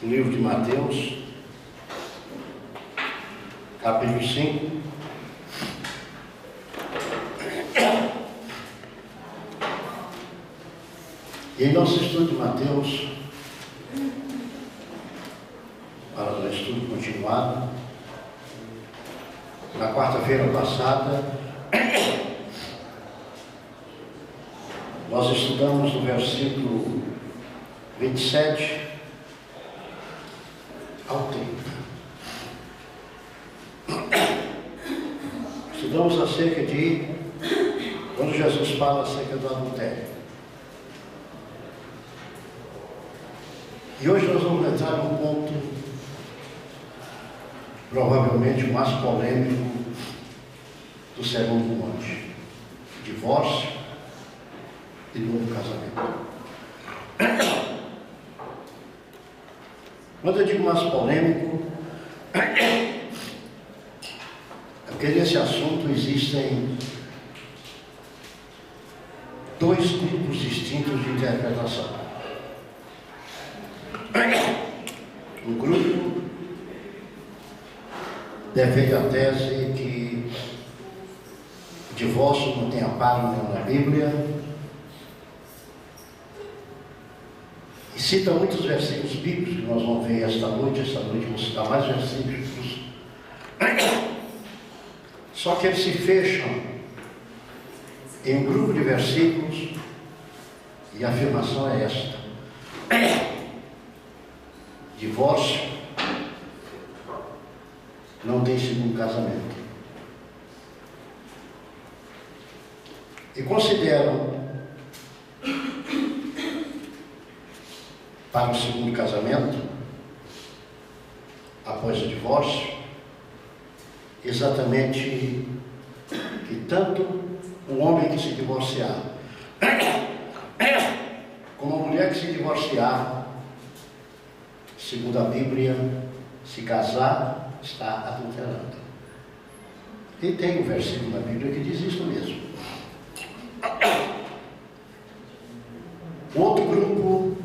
o livro de Mateus, capítulo 5. E em nosso estudo de Mateus, para o estudo continuado, na quarta-feira passada, nós estudamos no versículo 27 ao 30. Estudamos acerca de quando Jesus fala acerca do adultério. E hoje nós vamos entrar num ponto provavelmente o mais polêmico do Sermão do Monte: divórcio e novo casamento. Quando eu digo mais polêmico, é porque nesse assunto existem dois grupos distintos de interpretação. Um grupo defende a tese que o divórcio não tem amparo nenhum na Bíblia e cita muitos versículos bíblicos que nós vamos ver esta noite. Esta noite vou citar mais versículos, só que eles se fecham em um grupo de versículos e a afirmação é esta: divórcio não tem segundo casamento. E consideram para o segundo casamento, após o divórcio, exatamente que tanto o homem que se divorciar como a mulher que se divorciar, segundo a Bíblia, se casar, está adulterando. E tem um versículo na Bíblia que diz isso mesmo. O outro grupo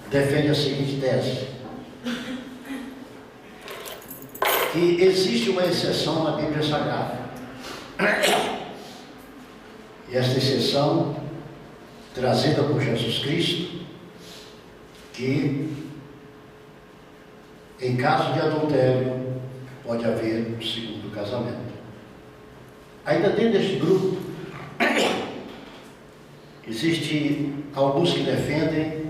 defende a seguinte tese: que existe uma exceção na Bíblia Sagrada. E esta exceção, trazida por Jesus Cristo, que em caso de adultério pode haver um segundo casamento. Ainda dentro deste grupo, existe alguns que defendem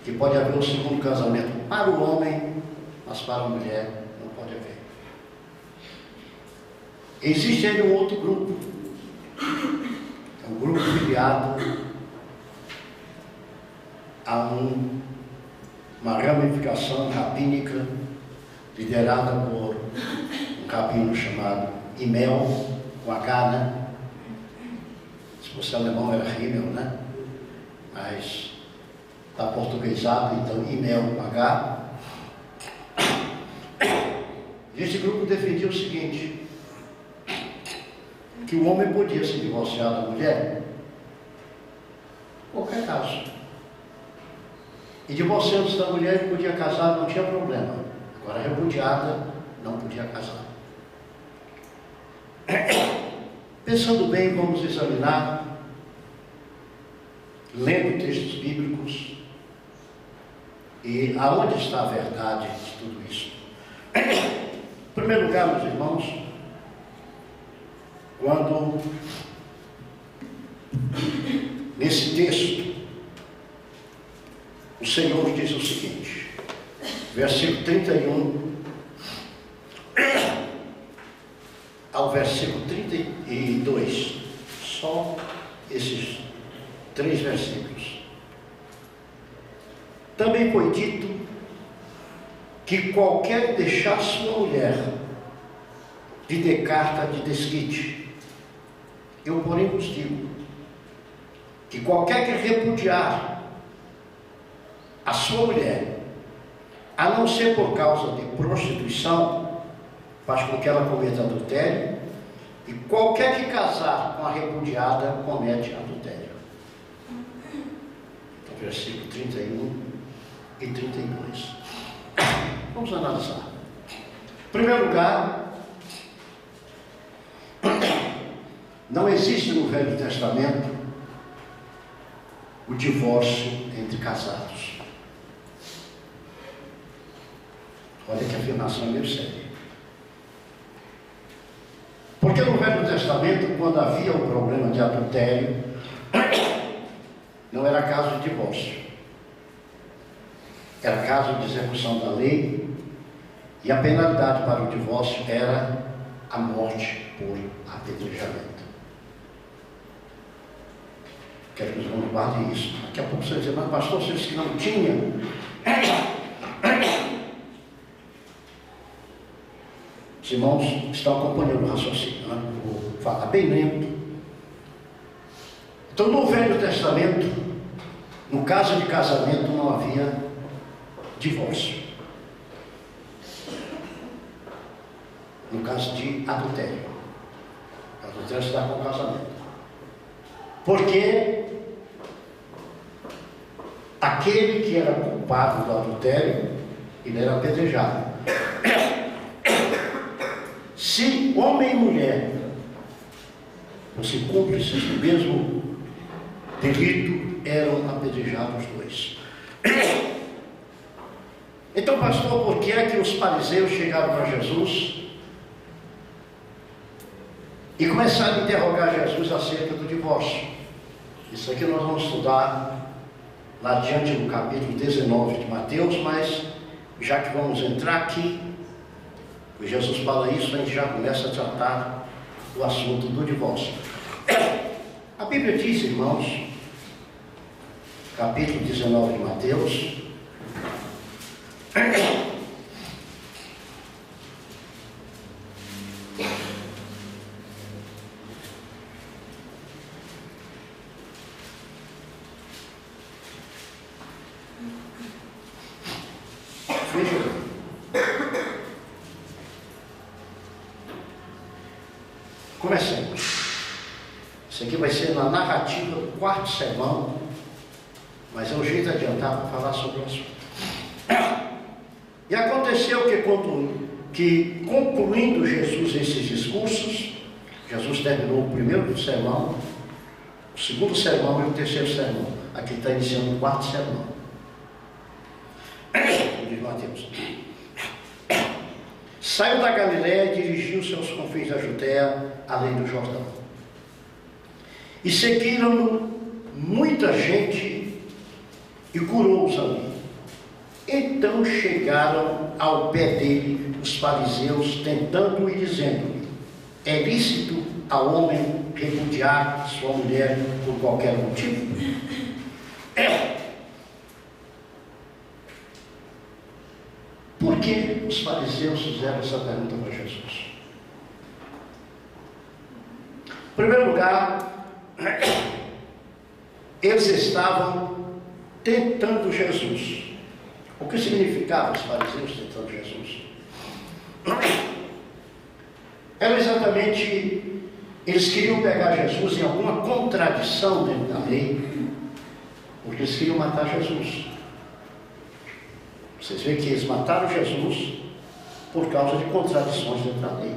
que pode haver um segundo casamento para o homem, mas para a mulher não pode haver. Existe ainda um outro grupo, é um grupo filiado a uma ramificação rabínica liderada por um rabino chamado Hillel, com H, né? Se fosse alemão era Himmel, né? Mas está portuguesado, então Hillel com H. E esse grupo defendia o seguinte: que o homem podia se divorciar da mulher em qualquer caso. E divorciando-se da mulher, ele podia casar, não tinha problema. Agora, repudiada, não podia casar. Pensando bem, vamos examinar, lendo textos bíblicos, e aonde está a verdade de tudo isso. Em primeiro lugar, meus irmãos, quando nesse texto o Senhor diz o seguinte, versículo 31 ao versículo 32, só esses 3 versículos. Também foi dito que qualquer que deixar sua mulher lhe dê carta de desquite. Eu, porém, vos digo que qualquer que repudiar a sua mulher, a não ser por causa de prostituição, faz com que ela cometa adultério, e qualquer que casar com a repudiada comete adultério. Então, versículo 31 e 32. Vamos analisar. Em primeiro lugar, não existe no Velho Testamento o divórcio entre casados. Olha que afirmação meio séria. Porque no Velho Testamento, quando havia o problema de adultério, não era caso de divórcio. Era caso de execução da lei, e a penalidade para o divórcio era a morte por apedrejamento. Quero que os irmãos guardem isso. Daqui a pouco você vai dizer, mas pastor, você disse que não tinha. Os irmãos estão acompanhando o raciocínio, né? Vou falar bem lento. Então, no Velho Testamento, no caso de casamento, não havia divórcio. No caso de adultério. O adultério se dá com o casamento. Porque aquele que era culpado do adultério, ele era apedrejado. Se homem e mulher fossem cúmplices do mesmo delito, eram apedrejados os dois. Então, pastor, por que é que os fariseus chegaram para Jesus e começaram a interrogar Jesus acerca do divórcio? Isso aqui nós vamos estudar lá adiante no capítulo 19 de Mateus, mas já que vamos entrar aqui, e Jesus fala isso, a gente já começa a tratar o assunto do divórcio. A Bíblia diz, irmãos, capítulo 19 de Mateus, comecemos. Isso aqui vai ser na narrativa do quarto sermão, mas é um jeito de adiantar para falar sobre o assunto. E aconteceu que concluindo Jesus esses discursos, Jesus terminou o primeiro sermão, o segundo sermão e o terceiro sermão. Aqui está iniciando o quarto sermão de Mateus. Saiu da Galiléia e dirigiu-se aos confins da Judéia, além do Jordão. E seguiram-no muita gente e curou-os ali. Então chegaram ao pé dele os fariseus, tentando e dizendo-lhe: é lícito ao homem repudiar sua mulher por qualquer motivo? Por que os fariseus fizeram essa pergunta para Jesus? Em primeiro lugar, eles estavam tentando Jesus. O que significava os fariseus tentando Jesus? Era exatamente, eles queriam pegar Jesus em alguma contradição dentro da lei, porque eles queriam matar Jesus. Vocês veem que eles mataram Jesus por causa de contradições dentro da lei.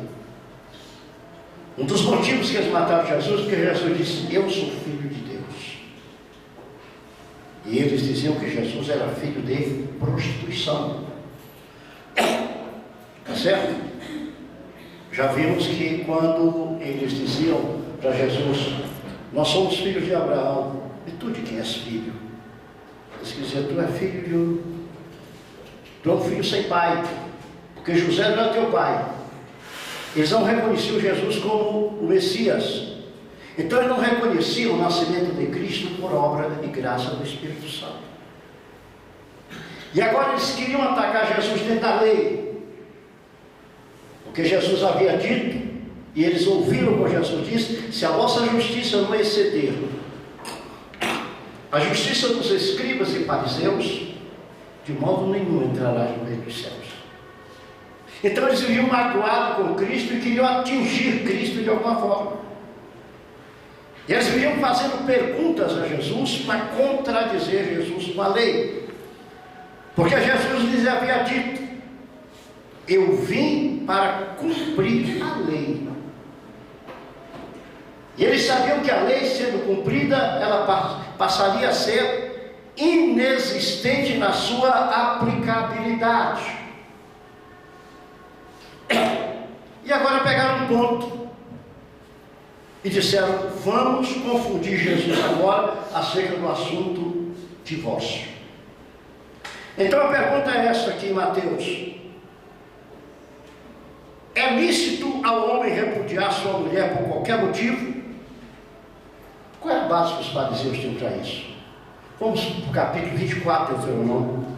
Um dos motivos que eles mataram Jesus, porque Jesus disse: eu sou filho de Deus. E eles diziam que Jesus era filho de prostituição. Está certo? Já vimos que quando eles diziam para Jesus: nós somos filhos de Abraão, e tu de quem és filho? Eles diziam: tu é filho de um filho sem pai, porque José não é teu pai. Eles não reconheciam Jesus como o Messias. Então eles não reconheciam o nascimento de Cristo por obra e graça do Espírito Santo. E agora eles queriam atacar Jesus dentro da lei, porque Jesus havia dito, e eles ouviram o que Jesus disse: se a vossa justiça não exceder a justiça dos escribas e fariseus, de modo nenhum entrará no reino dos céus. Então eles viviam magoados com Cristo e queriam atingir Cristo de alguma forma. E eles viviam fazendo perguntas a Jesus para contradizer Jesus com a lei. Porque Jesus lhes havia dito: eu vim para cumprir a lei. E eles sabiam que a lei, sendo cumprida, ela passaria a ser inexistente na sua aplicabilidade. E agora pegaram um ponto e disseram: vamos confundir Jesus agora acerca do assunto divórcio. Então a pergunta é esta aqui em Mateus: é lícito ao homem repudiar sua mulher por qualquer motivo? Qual é a base que os fariseus tinham para isso? Vamos para o capítulo 24 do Deuteronômio.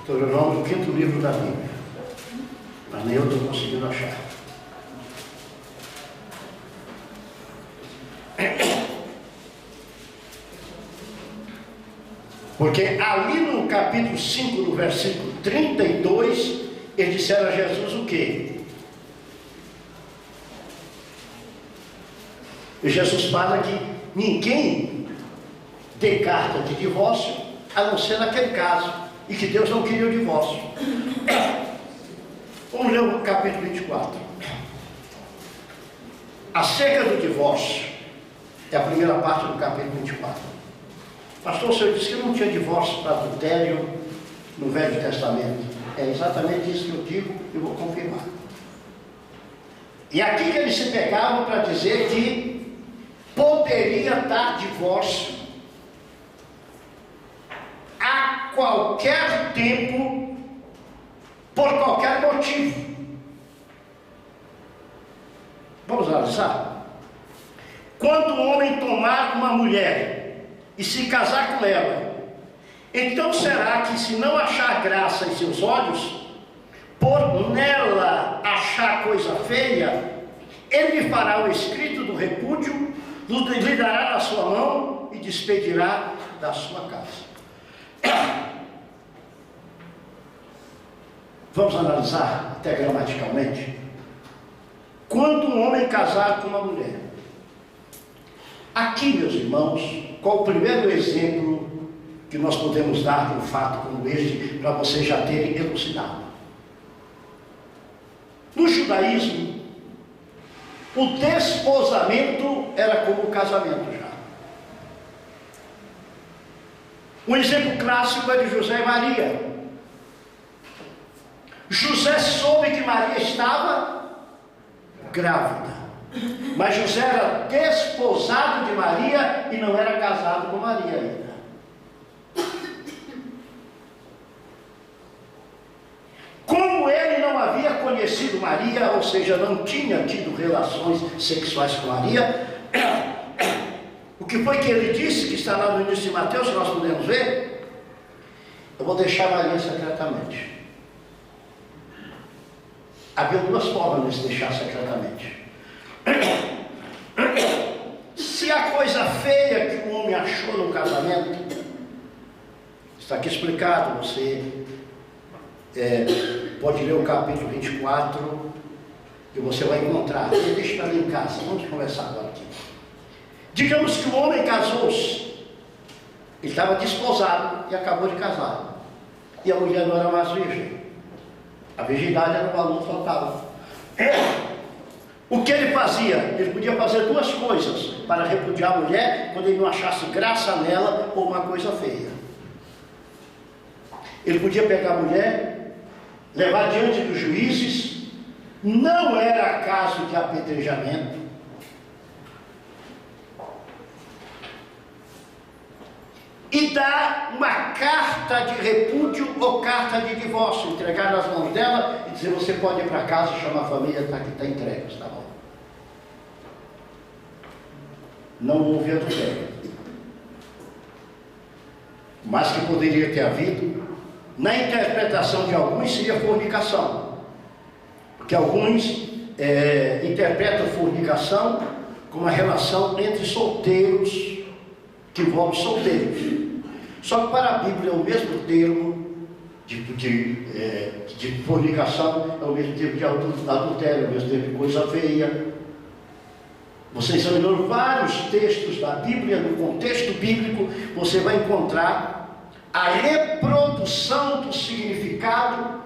Deuteronômio, o quinto livro da Bíblia. Mas nem eu estou conseguindo achar. Porque ali no capítulo 5, no versículo 32, eles disseram a Jesus o quê? E Jesus fala que ninguém dê carta de divórcio, a não ser naquele caso, e que Deus não queria o divórcio. Vamos ler o capítulo 24. Acerca do divórcio, é a primeira parte do capítulo 24. Pastor, o senhor disse que não tinha divórcio para adultério no Velho Testamento. É exatamente isso que eu digo e vou confirmar. E aqui que eles se pegavam para dizer que poderia dar divórcio a qualquer tempo, por qualquer motivo. Vamos analisar? Quando o homem tomar uma mulher e se casar com ela, então será que, se não achar graça em seus olhos, por nela achar coisa feia, ele lhe fará o escrito do repúdio, lhe dará na sua mão e despedirá da sua casa. Vamos analisar até gramaticalmente. Quando um homem casar com uma mulher, aqui, meus irmãos, qual o primeiro exemplo que nós podemos dar de um fato como este, para vocês já terem elucidado? No judaísmo, o desposamento era como o casamento já. Um exemplo clássico é de José e Maria. José soube que Maria estava grávida, mas José era desposado de Maria e não era casado com Maria ainda. Como ele não havia conhecido Maria, ou seja, não tinha tido relações sexuais com Maria, o que foi que ele disse, que está lá no início de Mateus, que nós podemos ver? Eu vou deixar Maria secretamente. Havia duas formas de se deixar secretamente. Se a coisa feia que o homem achou no casamento, está aqui explicado, você pode ler o capítulo 24 e você vai encontrar. Deixa para ler em casa, vamos conversar agora aqui. Digamos que o homem casou-se, ele estava desposado e acabou de casar, e a mulher não era mais virgem. A virgindade era o valor total. O que ele fazia? Ele podia fazer duas coisas para repudiar a mulher quando ele não achasse graça nela ou uma coisa feia. Ele podia pegar a mulher, levar diante dos juízes, não era caso de apedrejamento, e dar uma carta de repúdio ou carta de divórcio, entregar nas mãos dela e dizer: você pode ir para casa e chamar a família, está aqui, está entregue, está bom. Não houve adultério, mas que poderia ter havido, na interpretação de alguns, seria fornicação, porque alguns interpretam fornicação como uma relação entre solteiros, que envolve solteiros. Só que para a Bíblia é o mesmo termo de fornicação, ao mesmo tempo de adultério, ao mesmo tempo de coisa feia. Você examinou vários textos da Bíblia, no contexto bíblico, você vai encontrar a reprodução do significado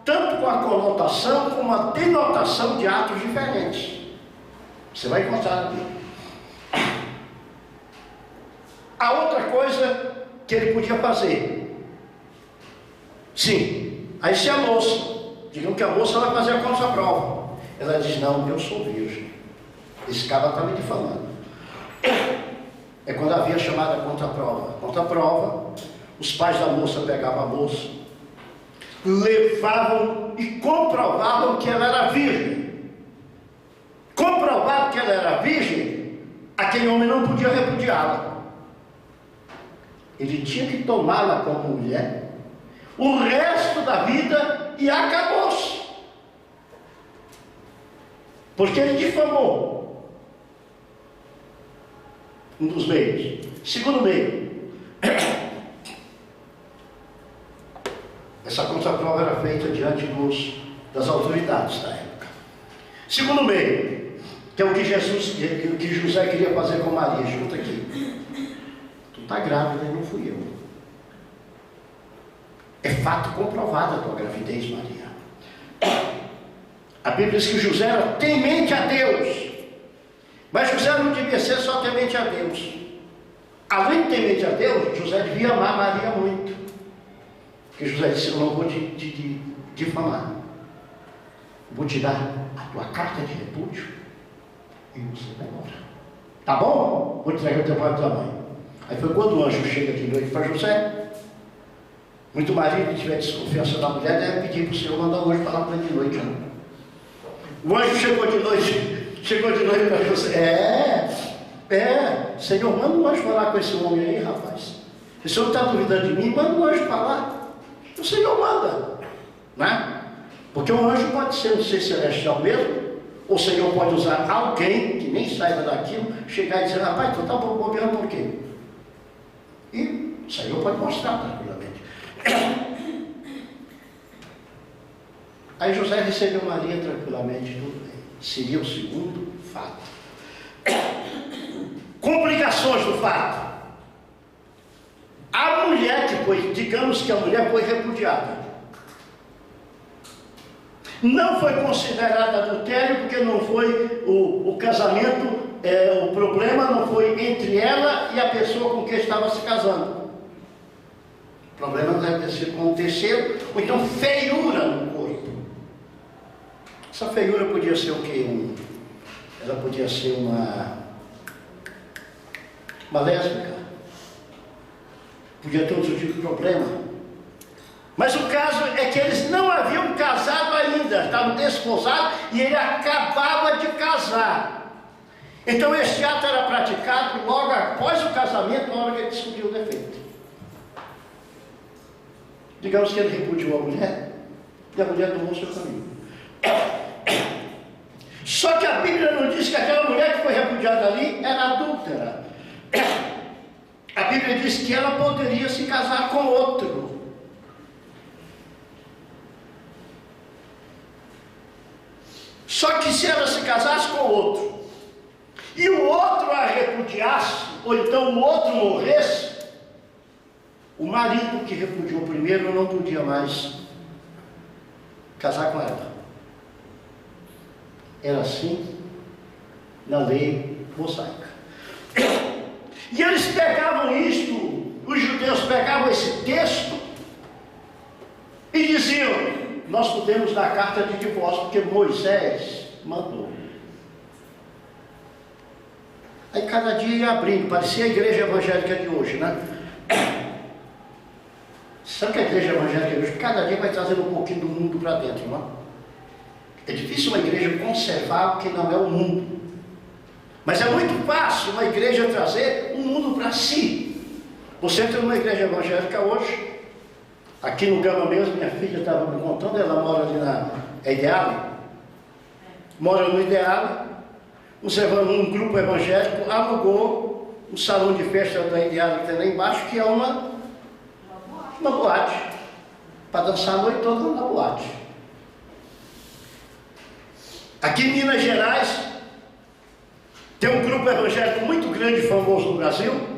tanto com a conotação como a denotação de atos diferentes. Você vai encontrar aqui. A outra coisa que ele podia fazer, sim, aí se a moça, digamos que a moça vai fazer a contraprova, ela diz: não, eu sou virgem, esse cara está me difamando. É quando havia chamada contraprova. Contraprova, os pais da moça pegavam a moça, levavam e comprovavam que ela era virgem. Comprovavam que ela era virgem, aquele homem não podia repudiá-la. Ele tinha que tomá-la como mulher o resto da vida e acabou-se. Porque ele difamou. Um dos meios. Segundo meio. Essa contraprova era feita diante das autoridades da época. Segundo meio, que é o que José queria fazer com Maria. Junta aqui. Tu está grávida e não fui eu. É fato comprovado a tua gravidez, Maria. A Bíblia diz que José era temente a Deus. Mas José não devia ser só temente a Deus. Além de temente a Deus, José devia amar Maria muito. Porque José disse: eu não vou te difamar. Vou te dar a tua carta de repúdio e você vai embora. Tá bom? Vou te entregar o teu pai e tua mãe. Aí foi quando o anjo chega de noite para José. Muito marido que tiver desconfiança da mulher deve pedir para o Senhor mandar o anjo falar para ele de noite. Não? O anjo chegou de noite para José. Senhor, manda um anjo falar com esse homem aí, rapaz. Se o Senhor está duvidando de mim, manda um anjo falar. O Senhor manda, né? Porque um anjo pode ser um ser celestial mesmo, ou o Senhor pode usar alguém que nem saiba daquilo, chegar e dizer: rapaz, tu está bobeando por quê? E o Senhor pode mostrar tranquilamente. Aí José recebeu Maria tranquilamente, tudo bem. Seria o segundo fato. Complicações do fato. A mulher que foi, digamos que a mulher foi repudiada. Não foi considerada adultério, porque não foi o casamento, o problema não foi entre ela e a pessoa com quem estava se casando. O problema deve ter sido com o terceiro, ou então feiura no corpo. Essa feiura podia ser o quê? Ela podia ser uma lésbica. Podia ter outro tipo de problema. Mas o caso é que eles não haviam casado ainda, estavam desposados e ele acabava de casar. Então este ato era praticado logo após o casamento, na hora que ele descobriu o defeito. Digamos que ele repudiou a mulher e a mulher tomou o seu caminho. Só que a Bíblia não diz que aquela mulher que foi repudiada ali era adúltera. A Bíblia diz que ela poderia se casar com outro. Só que se ela se casasse com outro, e o outro a repudiasse, ou então o outro morresse, o marido que repudiou primeiro não podia mais casar com ela. Era assim na lei mosaica. E eles pegavam isto, os judeus pegavam esse texto e diziam: nós podemos dar carta de divórcio, porque Moisés mandou. Aí cada dia ia abrindo, parecia a igreja evangélica de hoje, né? Sabe que a igreja evangélica de hoje, cada dia vai trazendo um pouquinho do mundo para dentro, não é? É difícil uma igreja conservar o que não é o mundo. Mas é muito fácil uma igreja trazer um mundo para si. Você entra numa igreja evangélica hoje, aqui no Gama mesmo, minha filha estava me contando, ela mora ali na Ideale, mora no Ideale, um grupo evangélico alugou um salão de festa da Ideale que tem lá embaixo, que é uma uma boate, para dançar a noite toda na boate. Aqui em Minas Gerais, tem um grupo evangélico muito grande e famoso no Brasil,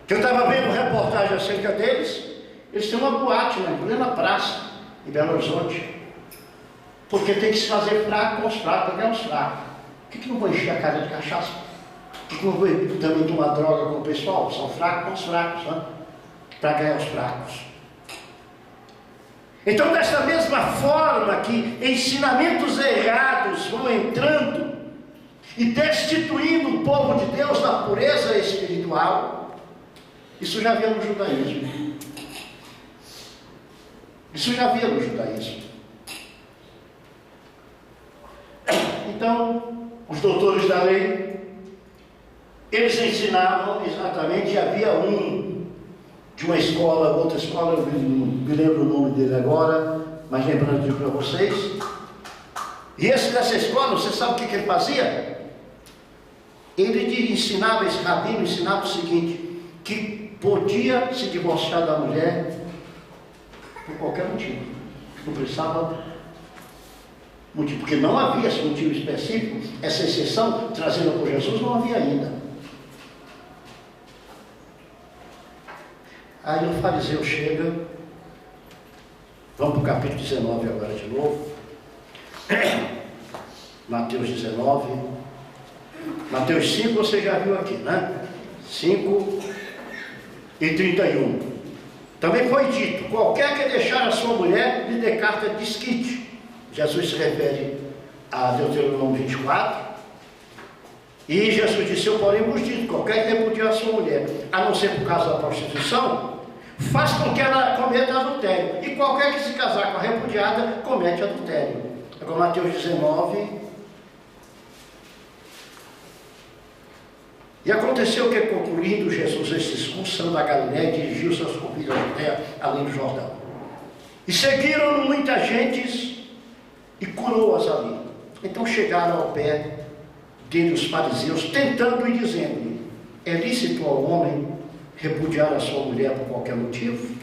que eu estava vendo reportagem acerca deles. Eles têm uma boate na plena praça, em Belo Horizonte, porque tem que se fazer fraco com os fracos, para ganhar os fracos. Por que não vou encher a cara de cachaça? Por que não vou também tomar droga com o pessoal? São fracos com os fracos, né? Para ganhar os fracos. Então, dessa mesma forma que ensinamentos errados vão entrando e destituindo o povo de Deus da pureza espiritual, isso já havia no judaísmo. Isso já havia no judaísmo. Então, os doutores da lei, eles ensinavam exatamente, havia um de uma escola, outra escola, eu não me lembro o nome dele agora, mas lembrando de para vocês. E esse dessa escola, você sabe o que ele fazia? Ele ensinava, esse rabino ensinava o seguinte, que podia se divorciar da mulher por qualquer motivo. Não precisava motivo, porque não havia esse motivo específico, essa exceção trazida por Jesus não havia ainda. Aí o fariseu chega, vamos para o capítulo 19 agora de novo, Mateus 19, Mateus 5 você já viu aqui, né? 5 e 31. Também foi dito, qualquer que deixar a sua mulher, lhe dê carta de desquite. Jesus se refere a Deuteronômio 24, e Jesus disse, eu porém vos digo, qualquer que repudiar a sua mulher, a não ser por causa da prostituição, faz com que ela cometa adultério, e qualquer que se casar com a repudiada, comete adultério. Agora Mateus 19, e aconteceu que, concluindo Jesus esse discurso, saiu da Galiléia e dirigiu-se aos confins da Judéia, além do Jordão. E seguiram muitas gentes, e curou-as ali. Então chegaram ao pé dele os fariseus, tentando e dizendo-lhe, é lícito ao homem repudiar a sua mulher por qualquer motivo?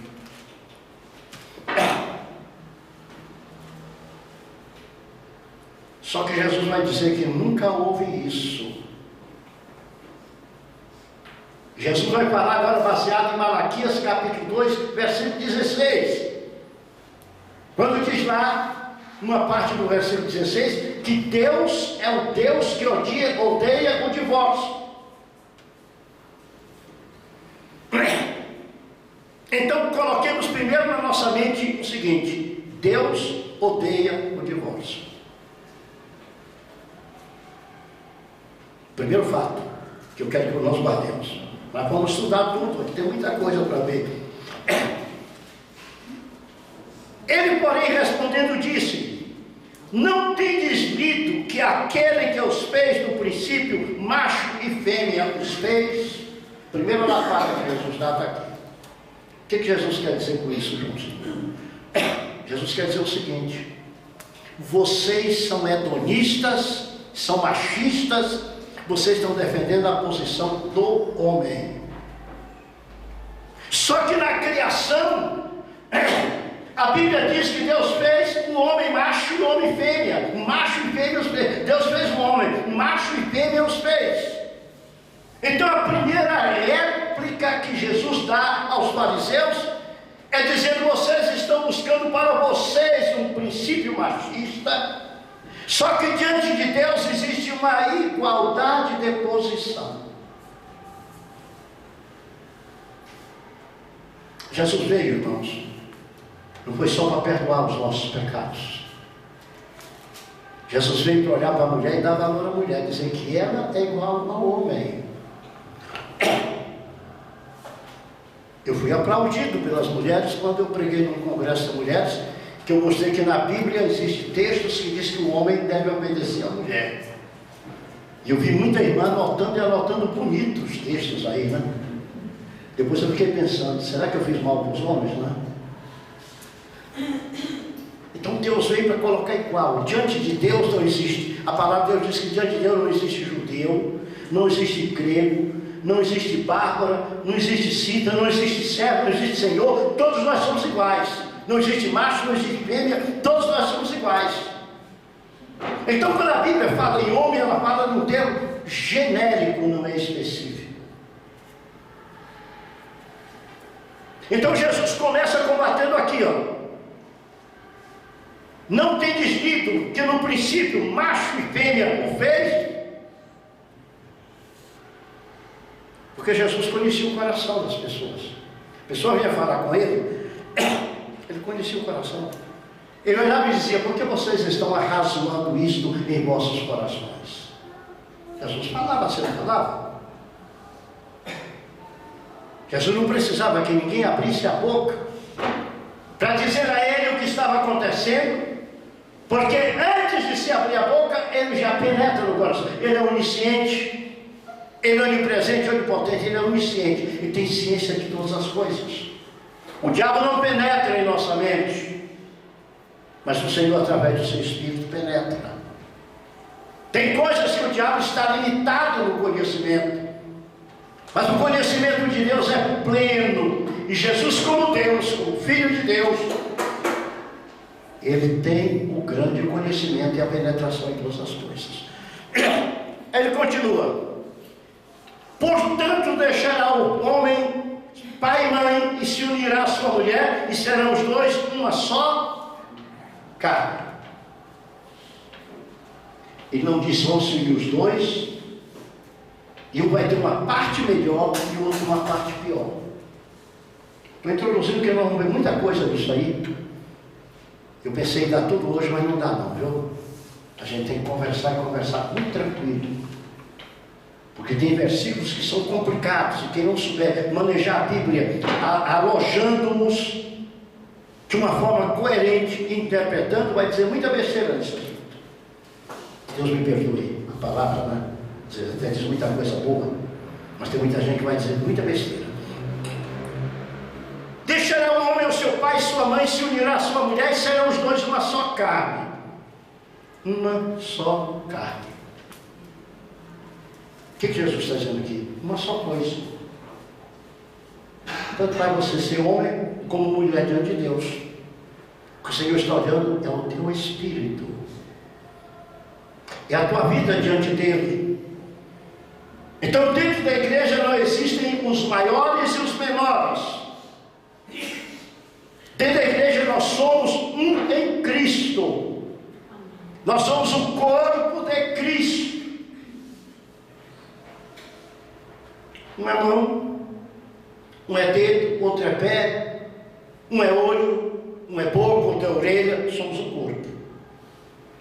Só que Jesus vai dizer que nunca houve isso. Jesus vai falar agora baseado em Malaquias capítulo 2, versículo 16. Quando diz lá, numa parte do versículo 16, que Deus é o Deus que odeia o divórcio. Então coloquemos primeiro na nossa mente o seguinte, Deus odeia o divórcio. Primeiro fato que eu quero que nós guardemos. Mas vamos estudar tudo, aqui tem muita coisa para ver. Ele, porém, respondendo, disse, não tendes lido que aquele que os fez no princípio, macho e fêmea os fez? Primeira lapada que Jesus dá aqui. O que Jesus quer dizer com isso, irmãos? Jesus quer dizer o seguinte, vocês são hedonistas, são machistas, vocês estão defendendo a posição do homem. Só que na criação, a Bíblia diz que Deus fez um homem macho e um homem fêmea. Macho e fêmea os fez. Deus fez um homem, macho e fêmea os fez. Então a primeira réplica que Jesus dá aos fariseus é dizendo, vocês estão buscando para vocês um princípio machista, só que diante de Deus existe uma igualdade de posição. Jesus veio, irmãos, não foi só para perdoar os nossos pecados. Jesus veio para olhar para a mulher e dar valor à mulher, dizer que ela é igual ao homem. Eu fui aplaudido pelas mulheres quando eu preguei num congresso de mulheres, que eu mostrei que na Bíblia existem textos que dizem que o homem deve obedecer à mulher. E eu vi muita irmã anotando e anotando bonitos textos aí, né? Depois eu fiquei pensando, será que eu fiz mal para os homens, né? Então Deus veio para colocar igual. Diante de Deus não existe, a palavra de Deus diz que diante de Deus não existe judeu, não existe grego, não existe Bárbara, não existe Cita, não existe servo, não existe Senhor, todos nós somos iguais. Não existe macho, não existe fêmea, todos nós somos iguais. Então, quando a Bíblia fala em homem, ela fala num termo genérico, não é específico. Então Jesus começa combatendo aqui, ó. Não tem dito que no princípio macho e fêmea o fez? Porque Jesus conhecia o coração das pessoas. A pessoa vinha falar com ele, ele conhecia o coração. Ele olhava e dizia: por que vocês estão arrazoando isto em vossos corações? Jesus falava, você não falava? Jesus não precisava que ninguém abrisse a boca para dizer a ele o que estava acontecendo, porque antes de se abrir a boca, ele já penetra no coração. Ele é onisciente, ele é onipresente, onipotente, ele é onisciente, ele tem ciência de todas as coisas. O diabo não penetra em nossa mente, mas o Senhor, através do seu Espírito, penetra. Tem coisas que o diabo está limitado no conhecimento, mas o conhecimento de Deus é pleno. E Jesus, como Deus, como Filho de Deus, ele tem o grande conhecimento e a penetração em todas as coisas. Ele continua: portanto deixará o homem pai e mãe e se unirá à sua mulher, e serão os dois uma só carne. Ele não diz vão se unir os dois, e um vai ter uma parte melhor e o outro uma parte pior. Estou introduzindo que nós vamos ver muita coisa disso aí. Eu pensei em dar tudo hoje, mas não dá não, viu? A gente tem que conversar e conversar muito tranquilo. Porque tem versículos que são complicados, e quem não souber manejar a Bíblia, alojando-nos de uma forma coerente, interpretando, vai dizer muita besteira nisso aqui. Deus me perdoe, a palavra, né? Até diz muita coisa boa, mas tem muita gente que vai dizer muita besteira. Deixará o homem o seu pai e sua mãe, se unirá à sua mulher, e serão os dois uma só carne. Uma só carne. O que Jesus está dizendo aqui? Uma só coisa. Tanto vai você ser homem como mulher diante de Deus. O que o Senhor está olhando é o teu espírito, é a tua vida diante dele. Então, dentro da igreja não existem os maiores e os menores. Dentro da igreja nós somos um em Cristo. Nós somos o corpo de Cristo. Um é mão, um é dedo, outro é pé, um é olho, um é boca, outro é orelha. Somos o corpo.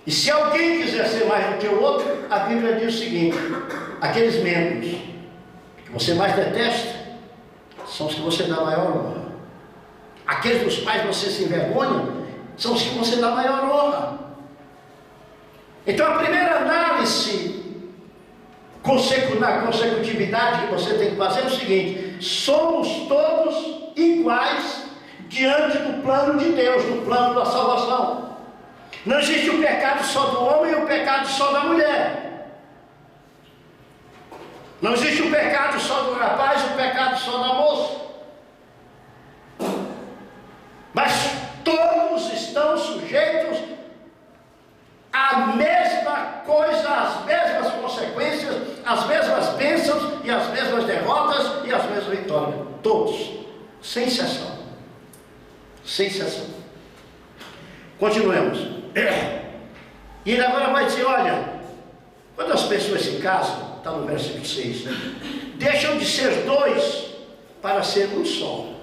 E se alguém quiser ser mais do que o outro, a Bíblia diz o seguinte: aqueles membros que você mais detesta são os que você dá maior honra. Aqueles dos quais você se envergonha são os que você dá maior honra. Então a primeira análise na consecutividade que você tem que fazer é o seguinte: somos todos iguais diante do plano de Deus, do plano da salvação. Não existe o pecado só do homem e o pecado só da mulher. Não existe o pecado só do rapaz e o pecado só da moça. Mas todos estão sujeitos à mesma coisa, às mesmas consequências, às mesmas bênçãos e às mesmas derrotas e às mesmas vitórias. Todos, sem exceção. Sem exceção. Continuemos. E ele agora vai dizer: olha, quando as pessoas se casam, está no versículo 6, né? Deixam de ser dois para ser um só.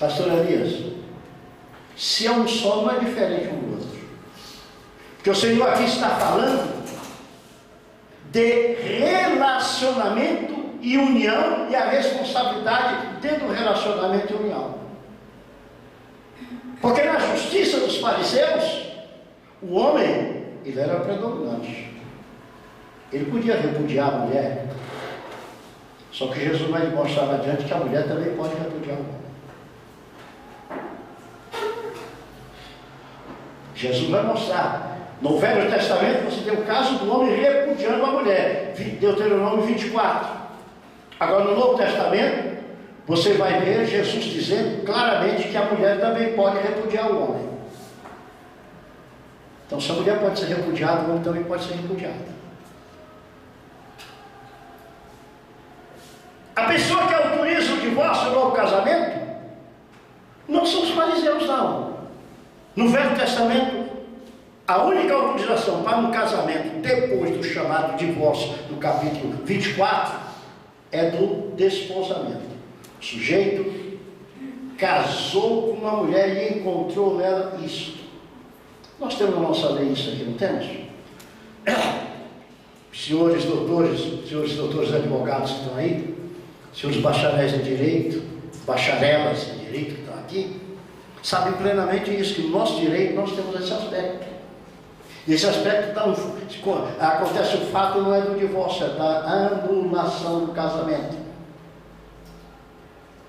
Pastor Elias, se é um só, não é diferente um do outro. Porque o Senhor aqui está falando de relacionamento e união, e a responsabilidade dentro do relacionamento e união. Porque na justiça dos fariseus, o homem, ele era predominante. Ele podia repudiar a mulher, só que Jesus vai mostrar adiante que a mulher também pode repudiar o homem. Jesus vai mostrar No Velho Testamento você tem o caso do homem repudiando a mulher, Deuteronômio 24. Agora no Novo Testamento você vai ver Jesus dizendo claramente que a mulher também pode repudiar o homem. Então se a mulher pode ser repudiada, o homem também pode ser repudiado. A pessoa que autoriza o divórcio ou o casamento não são os fariseus, não. No Velho Testamento, a única autorização para um casamento depois do chamado divórcio, no capítulo 24, é do desposamento. O sujeito casou com uma mulher e encontrou nela isto. Nós temos na nossa lei isso aqui, não temos? Senhores doutores advogados que estão aí, senhores bacharéis em direito, bacharelas em direito que estão aqui, sabem plenamente isso, que no nosso direito nós temos esse aspecto. E esse aspecto acontece, o fato não é do divórcio, é da anulação do casamento.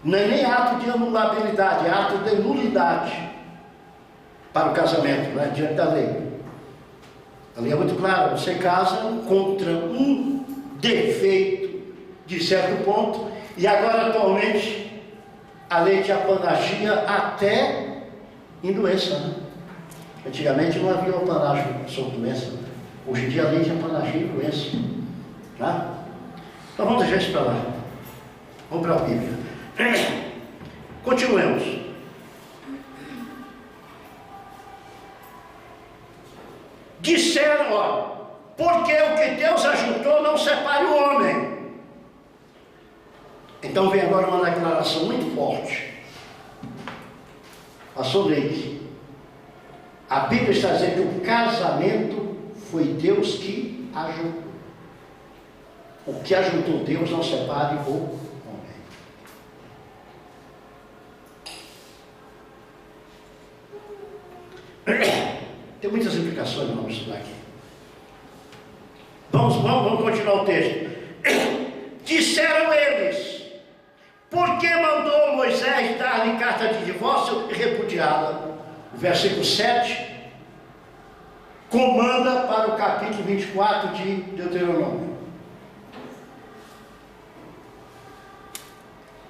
Não é nem ato de anulabilidade, é ato de nulidade para o casamento, né, diante da lei. A lei é muito clara, você casa contra um defeito de certo ponto, e agora atualmente a lei te apanagia até em doença, né? Antigamente não havia apanágio sobre doença, né? Hoje em dia a lei te apanagia em doença, tá? Então vamos deixar isso para lá, vamos para a Bíblia. Continuemos. Disseram, ó, porque o que Deus ajuntou não separe o homem. Então vem agora uma declaração muito forte. Pastor Leite, a Bíblia está dizendo que o casamento foi Deus que ajuntou. O que ajuntou Deus não separe o homem. Tem muitas implicações, vamos estudar aqui. Vamos continuar o texto. Disseram eles, por que mandou Moisés dar-lhe carta de divórcio e repudiá-la? O versículo 7 comanda para o capítulo 24 de Deuteronômio.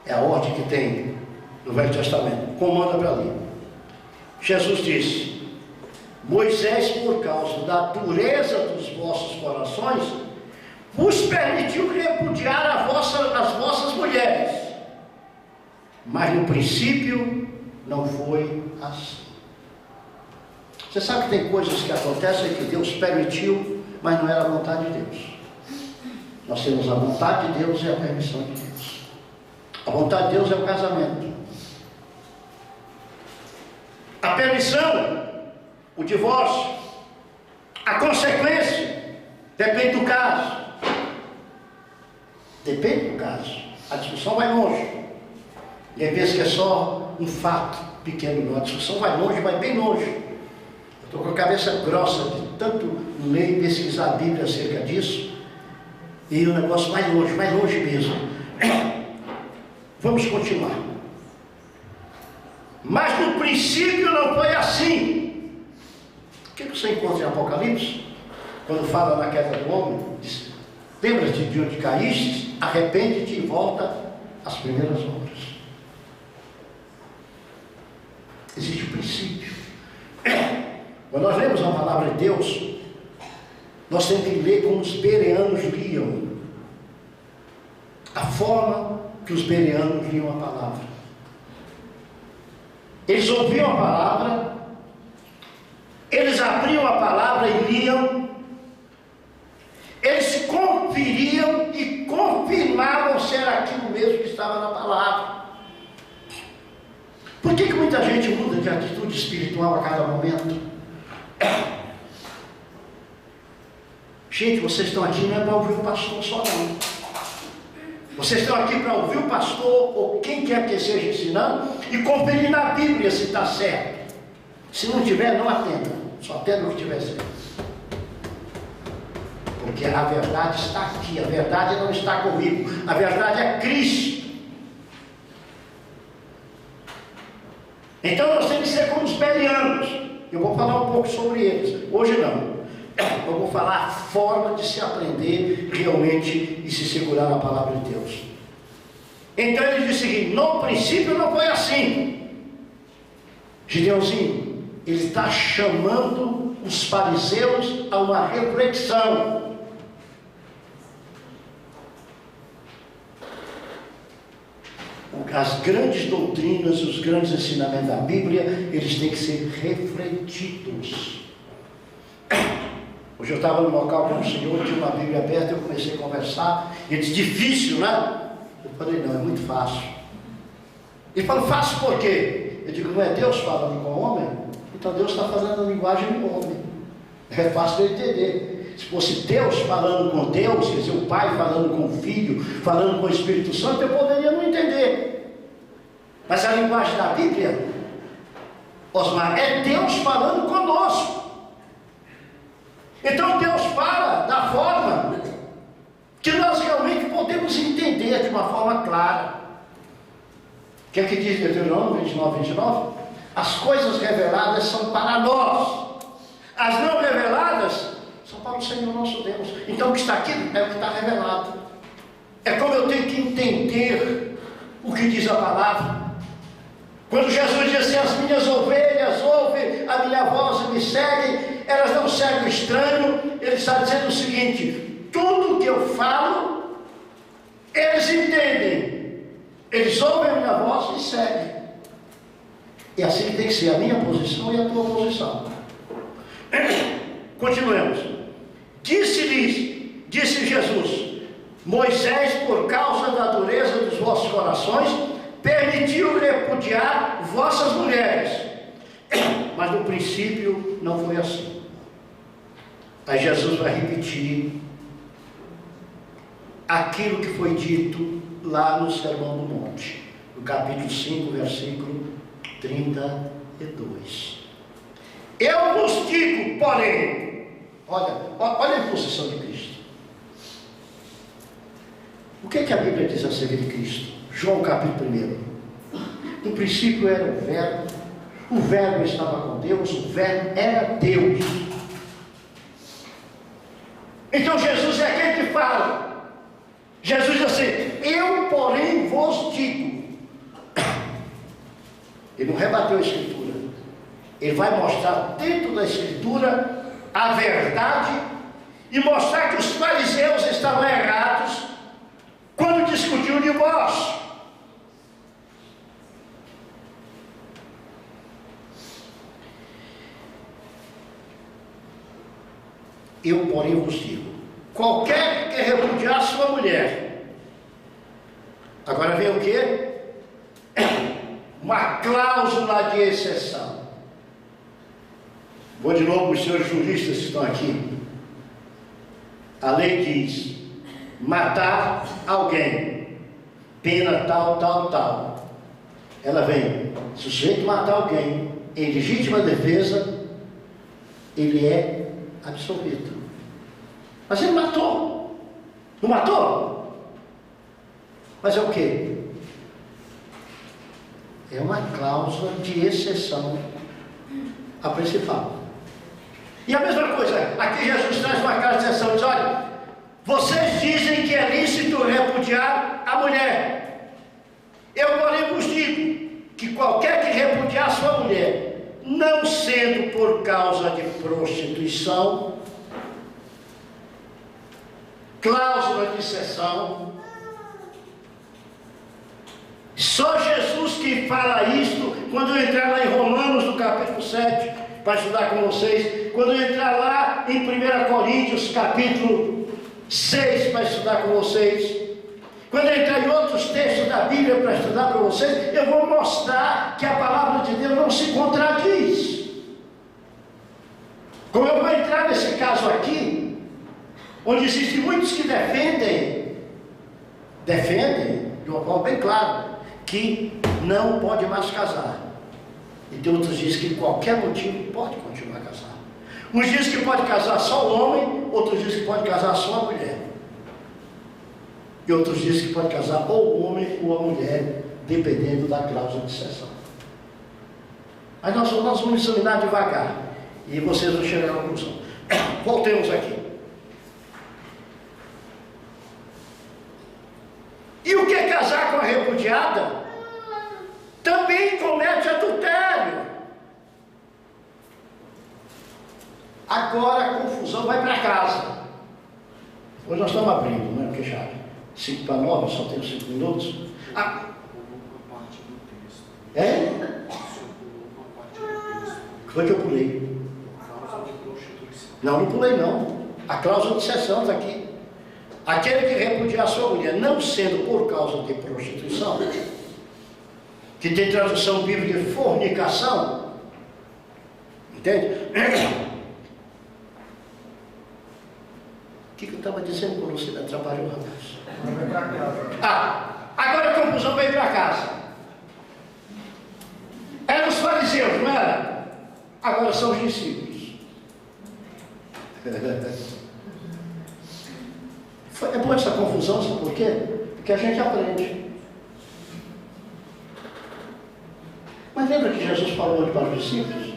É a ordem que tem no Velho Testamento. Comanda para ali. Jesus disse, Moisés, por causa da dureza dos vossos corações, vos permitiu repudiar as vossas mulheres. Mas no princípio não foi assim. Você sabe que tem coisas que acontecem que Deus permitiu, mas não era a vontade de Deus. Nós temos a vontade de Deus e a permissão de Deus. A vontade de Deus é o casamento. A permissão, o divórcio, a consequência, depende do caso. Depende do caso. A discussão vai longe. E aí pensa que é só um fato pequeno, não. A discussão vai longe, vai bem longe. Eu estou com a cabeça grossa de tanto ler e pesquisar a Bíblia acerca disso, e o negócio vai longe mesmo. Vamos continuar. Mas no princípio não foi assim. O que você encontra em Apocalipse? Quando fala na queda do homem, diz, lembra-te de onde caíste, arrepende-te e volta às primeiras obras. Existe o princípio. Quando nós lemos a palavra de Deus, nós temos que ler como os bereanos liam. A forma que os bereanos liam a palavra. Eles ouviam a palavra, eles abriam a palavra e liam, eles conferiam e confirmavam se era aquilo mesmo que estava na palavra. Por que muita gente muda de atitude espiritual a cada momento? Gente, vocês estão aqui não é para ouvir o pastor só não. Vocês estão aqui para ouvir o pastor ou quem quer que seja ensinando e conferir na Bíblia se está certo. Se não tiver, não atenda. Só atenda o que tiver certo. Porque a verdade está aqui. A verdade não está comigo. A verdade é Cristo. Então nós temos que ser como os bereanos. Eu vou falar um pouco sobre eles. Hoje não. Eu vou falar a forma de se aprender realmente e se segurar na palavra de Deus. Então ele diz o seguinte: no princípio não foi assim. Gideãozinho, ele está chamando os fariseus a uma reflexão. As grandes doutrinas, os grandes ensinamentos da Bíblia, eles têm que ser refletidos. Hoje eu estava no local com o Senhor, tinha uma Bíblia aberta, eu comecei a conversar, ele disse: difícil, né? Eu falei: não, é muito fácil. Ele falou: fácil por quê? Eu digo: não é Deus falando com o homem? Então Deus está fazendo a linguagem do homem. É fácil de entender. Se fosse Deus falando com Deus, quer dizer, o Pai falando com o Filho, falando com o Espírito Santo, eu poderia não entender. Mas a linguagem da Bíblia, Osmar, é Deus falando conosco. Então Deus fala da forma que nós realmente podemos entender de uma forma clara. O que é que diz Deuteronômio 29, 29? As coisas reveladas são para nós, as não reveladas são para o Senhor nosso Deus. Então o que está aqui é o que está revelado. É como eu tenho que entender o que diz a palavra. Quando Jesus disse assim: as minhas ovelhas ouvem a minha voz e me seguem, elas não seguem o estranho, ele está dizendo o seguinte: tudo que eu falo, eles entendem, eles ouvem a minha voz e seguem. E assim que tem que ser a minha posição e a tua posição. Continuemos. Disse Jesus: Moisés, por causa da dureza dos vossos corações, permitiu repudiar vossas mulheres, mas no princípio não foi assim. Aí Jesus vai repetir aquilo que foi dito lá no Sermão do Monte, no capítulo 5, versículo 32. Eu vos digo, porém, olha a posição de Cristo. O que a Bíblia diz acerca de Cristo? João capítulo 1. No princípio era o Verbo estava com Deus, o Verbo era Deus. Então Jesus é aquele que fala. Jesus diz assim: eu porém vos digo. Ele não rebateu a Escritura. Ele vai mostrar dentro da Escritura a verdade e mostrar que os fariseus estavam errados quando discutiam o divórcio. Eu, porém, vos digo: qualquer que repudiar sua mulher. Agora vem o quê? Uma cláusula de exceção. Vou de novo para os senhores juristas que estão aqui. A lei diz: matar alguém, pena tal, tal, tal. Ela vem: se o sujeito matar alguém em legítima defesa, ele é absolvido. Mas ele matou. Não matou? Mas é o quê? É uma cláusula de exceção à principal. E a mesma coisa, aqui Jesus traz uma cláusula de exceção, diz: olha, vocês dizem que é lícito repudiar a mulher. Eu, porém, vos digo que qualquer que repudiar sua mulher, não sendo por causa de prostituição, cláusula de exceção, só Jesus que fala isto. Quando eu entrar lá em Romanos, no capítulo 7, para estudar com vocês, quando eu entrar lá em 1 Coríntios, capítulo 6, para estudar com vocês, quando eu entrar em outros textos da Bíblia para estudar para vocês, eu vou mostrar que a palavra de Deus não se contradiz. Como eu vou entrar nesse caso aqui, onde existem muitos que defendem de uma forma bem clara, que não pode mais casar. E tem outros que dizem que qualquer motivo pode continuar a casar. Uns dizem que pode casar só o homem, outros dizem que pode casar só a mulher. E outros dizem que pode casar ou o homem ou a mulher, dependendo da cláusula de exceção. Mas nós vamos examinar devagar. E vocês vão chegar à conclusão. Voltemos aqui. E o que é casar com a repudiada? Também comete adultério. Agora a confusão vai para casa. Hoje nós estamos abrindo, né? Porque já 5 para 9, só temos 5 minutos. É? Foi que eu pulei. Não, não pulei não. A cláusula de cessão está aqui. Aquele que repudiar sua mulher, não sendo por causa de prostituição, que tem tradução bíblica de fornicação, entende? O que eu estava dizendo quando você me atrapalhou, rapaz? Agora a confusão veio para casa. Eram os fariseus, não era? Agora são os discípulos. É boa essa confusão, sabe por quê? Porque a gente aprende. Mas lembra que Jesus falou para os discípulos?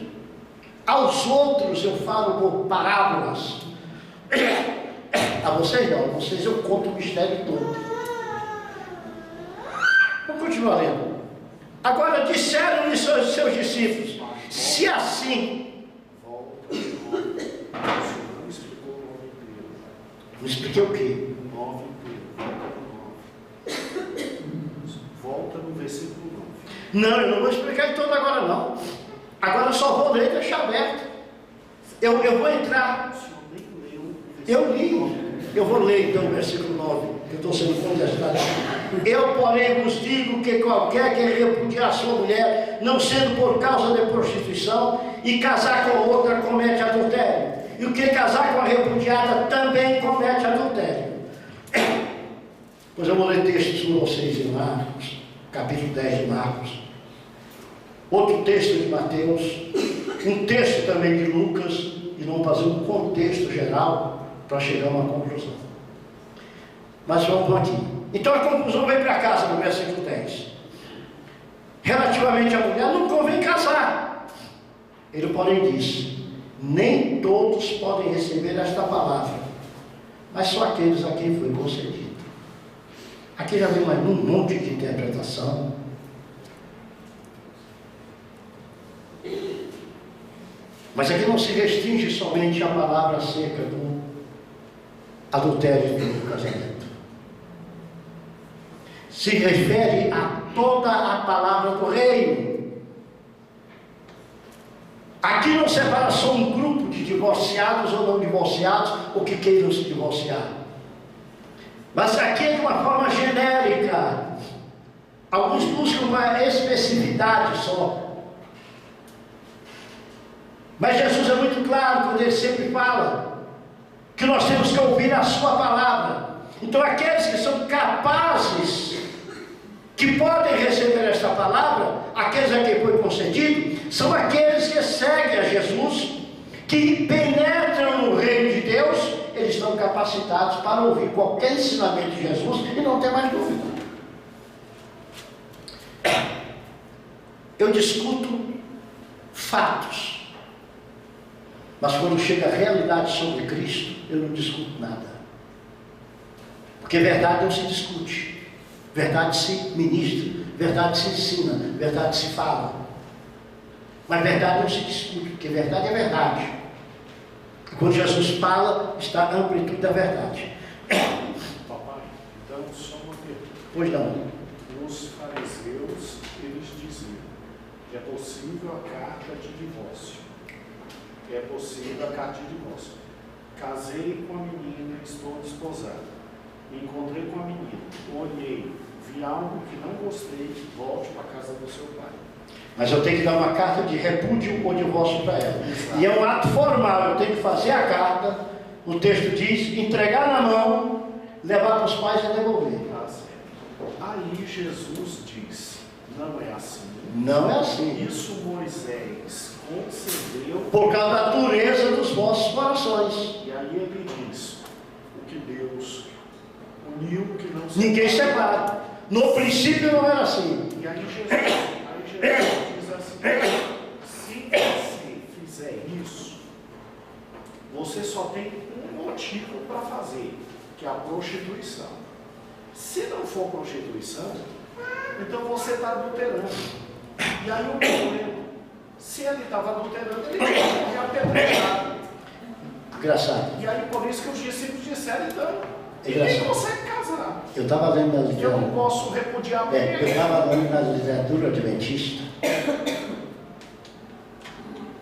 Aos outros eu falo por parábolas. A vocês não, a vocês eu conto o mistério todo. Vamos continuar lendo. Agora disseram-lhe seus discípulos: se assim. Não expliquei o quê? 9 Volta no versículo 9. Não, eu não vou explicar todo agora não. Agora eu só vou ler e deixar aberto. Eu vou entrar. Eu li. Eu vou ler então o versículo 9, que eu estou sendo contestado. Eu, porém, vos digo que qualquer que repudiar sua mulher, não sendo por causa de prostituição, e casar com outra, comete adultério. E o que casar com a repudiada também comete adultério. Pois eu vou ler textos com vocês em Marcos, capítulo 10 de Marcos. Outro texto de Mateus, um texto também de Lucas, e vamos fazer um contexto geral para chegar a uma conclusão. Mas vamos aqui. Então a conclusão vem para casa no versículo 10. Relativamente à mulher, não convém casar. Ele, porém, disse: nem todos podem receber esta palavra, mas só aqueles a quem foi concedido. Aqui já vem mais um monte de interpretação. Mas aqui não se restringe somente a palavra acerca do adultério do casamento. Se refere a toda a palavra do reino. Aqui não separa só um grupo de divorciados ou não divorciados, ou que queiram se divorciar. Mas aqui é de uma forma genérica. Alguns buscam uma especificidade só. Mas Jesus é muito claro quando ele sempre fala que nós temos que ouvir a sua palavra. Então aqueles que são capazes, que podem receber esta palavra, aqueles a quem foi concedido, são aqueles que seguem a Jesus, que penetram no reino de Deus. Eles estão capacitados para ouvir qualquer ensinamento de Jesus e não ter mais dúvida. Eu discuto fatos, mas quando chega a realidade sobre Cristo, eu não discuto nada. Porque verdade não se discute, verdade se ministra, verdade se ensina, verdade se fala. Mas verdade não se discute, porque verdade é verdade. E quando Jesus fala, está a amplitude da verdade. Papai, então só uma pergunta. Pois não. Os fariseus, eles diziam que é possível a carta de divórcio. É possível a carta de divórcio. Casei com a menina, estou desposado. Me encontrei com a menina, olhei, vi algo que não gostei, volte para a casa do seu pai. Mas eu tenho que dar uma carta de repúdio ou divórcio para ela. E é um ato formal, eu tenho que fazer a carta, o texto diz, entregar na mão, levar para os pais e devolver. Aí Jesus diz, não é assim. Não é assim. Isso Moisés concedeu por causa da dureza dos vossos corações. E aí ele diz, o que Deus uniu, que não se ninguém separa. No princípio não era assim. E aí Jesus diz assim, se você fizer isso, for prostituição, então você está adulterando. E aí o problema, se ele estava adulterando, ele tinha que apedrejar. Engraçado. E aí por isso que os discípulos disseram, então, É ninguém engraçado. consegue casar. Eu estava lendo na Eu não literatura. posso repudiar a Eu mulher. estava lendo na literatura adventista,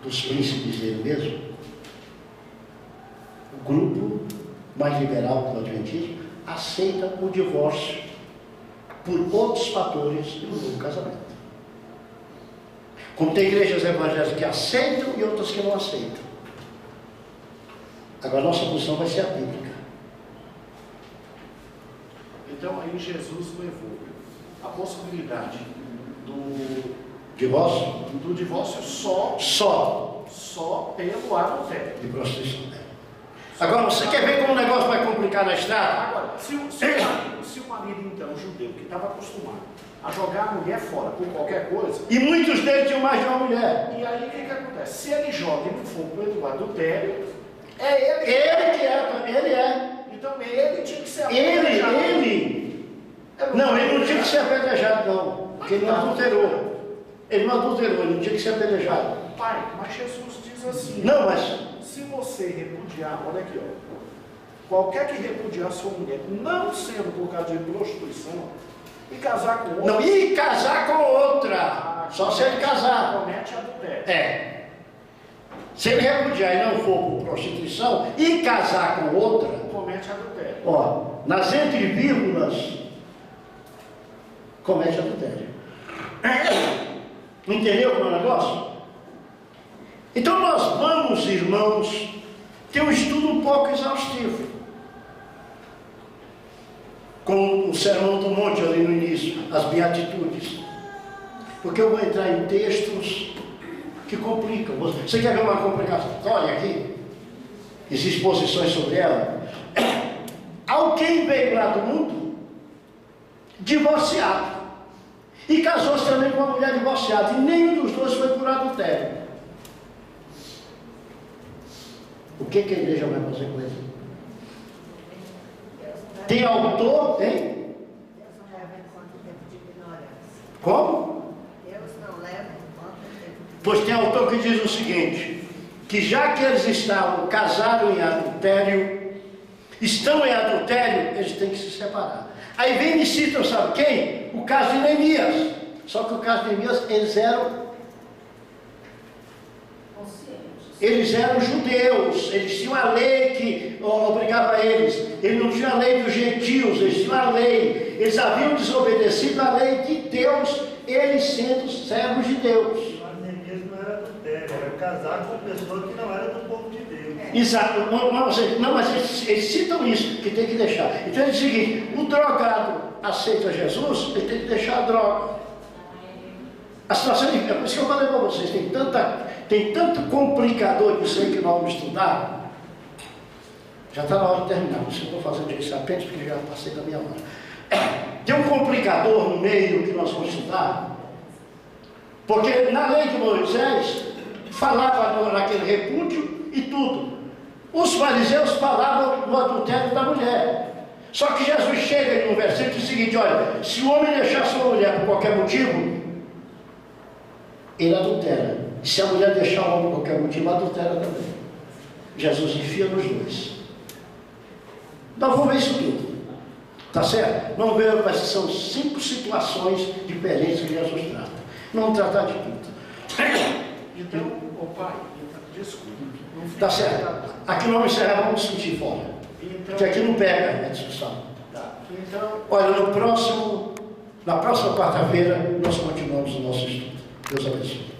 dos príncipes dele mesmo, o grupo mais liberal do adventismo aceita o divórcio por outros fatores do novo casamento. Como tem igrejas evangélicas que aceitam e outras que não aceitam. Agora nossa posição vai ser a bíblica. Então aí Jesus levou a possibilidade Divórcio do divórcio só pelo adultério. de prostituição. Agora você quer ver como o negócio vai complicar na estrada? Agora, se o marido então, judeu, que estava acostumado a jogar a mulher fora por qualquer coisa, E muitos deles tinham mais de uma mulher. e aí o que acontece? Se ele joga e não for pelo adultério, é ele. Ele é. Então ele tinha que ser apedrejado. Não, ele não tinha que ser apedrejado, não. Porque ele não adulterou. Ele não adulterou, ele não tinha que ser apedrejado. Pai, mas Jesus diz assim: Não, mas se você repudiar, olha aqui, ó, qualquer que repudiar sua mulher, não sendo por causa de prostituição, e casar com outra, não, e casar com outra. Só se ele casar. comete adultério. É. Se ele repudiar e não for por prostituição e casar com outra, Comete adultério. ó, nas entrevírgulas, comete adultério. Entendeu como é o negócio? Então nós vamos, irmãos, ter um estudo um pouco exaustivo. Com o Sermão do Monte ali no início, as Beatitudes. Porque eu vou entrar em textos que complicam. Você quer ver uma complicatória aqui? Existem posições sobre ela. Alguém veio lá do mundo divorciado. E casou-se também com uma mulher divorciada. E nenhum dos dois foi por adultério. O que a igreja vai fazer com ele? Tem autor, hein? Deus não leva em conta o tempo de ignorância. Como? Deus não leva em conta o tempo de Pois tem autor que diz o seguinte, que já que eles estavam casados em adultério, estão em adultério, eles têm que se separar. Aí vem e citam, sabe quem? O caso de Neemias. Só que o caso de Neemias, eles eram judeus, eles tinham a lei que obrigava eles, eles não tinham a lei dos gentios, eles tinham a lei, eles haviam desobedecido a lei de Deus, eles sendo servos de Deus. Mas Neemias não era adultério, era casar com pessoa que não era do povo de Deus. Exato, não, mas eles citam isso, que tem que deixar. Então ele diz o seguinte, o drogado aceita Jesus, ele tem que deixar a droga. A situação é por isso que eu falei para vocês, tem tanto complicador disso aí que nós vamos estudar. Já está na hora de terminar, por isso que eu estou fazendo esse apêndice, porque já passei da minha hora. Tem um complicador no meio que nós vamos estudar, porque na lei de Moisés falava naquele repúdio e tudo. Os fariseus falavam no adultério da mulher. Só que Jesus chega no versículo e diz o seguinte, olha, se o homem deixar sua mulher por qualquer motivo, ele adultera. E se a mulher deixar o homem por qualquer motivo, adultera também. Jesus enfia nos dois. Nós vamos ver isso tudo. Tá certo? Vamos ver, mas são 5 situações diferentes que Jesus trata. Não vamos tratar de tudo. Então, ô pai, desculpa. não fica- Tá certo? Aqui não vamos encerrar, vamos discutir fora. Então, Porque aqui não pega a discussão. tá. Então, Olha, na próxima quarta-feira, nós continuamos o nosso estudo. Deus abençoe.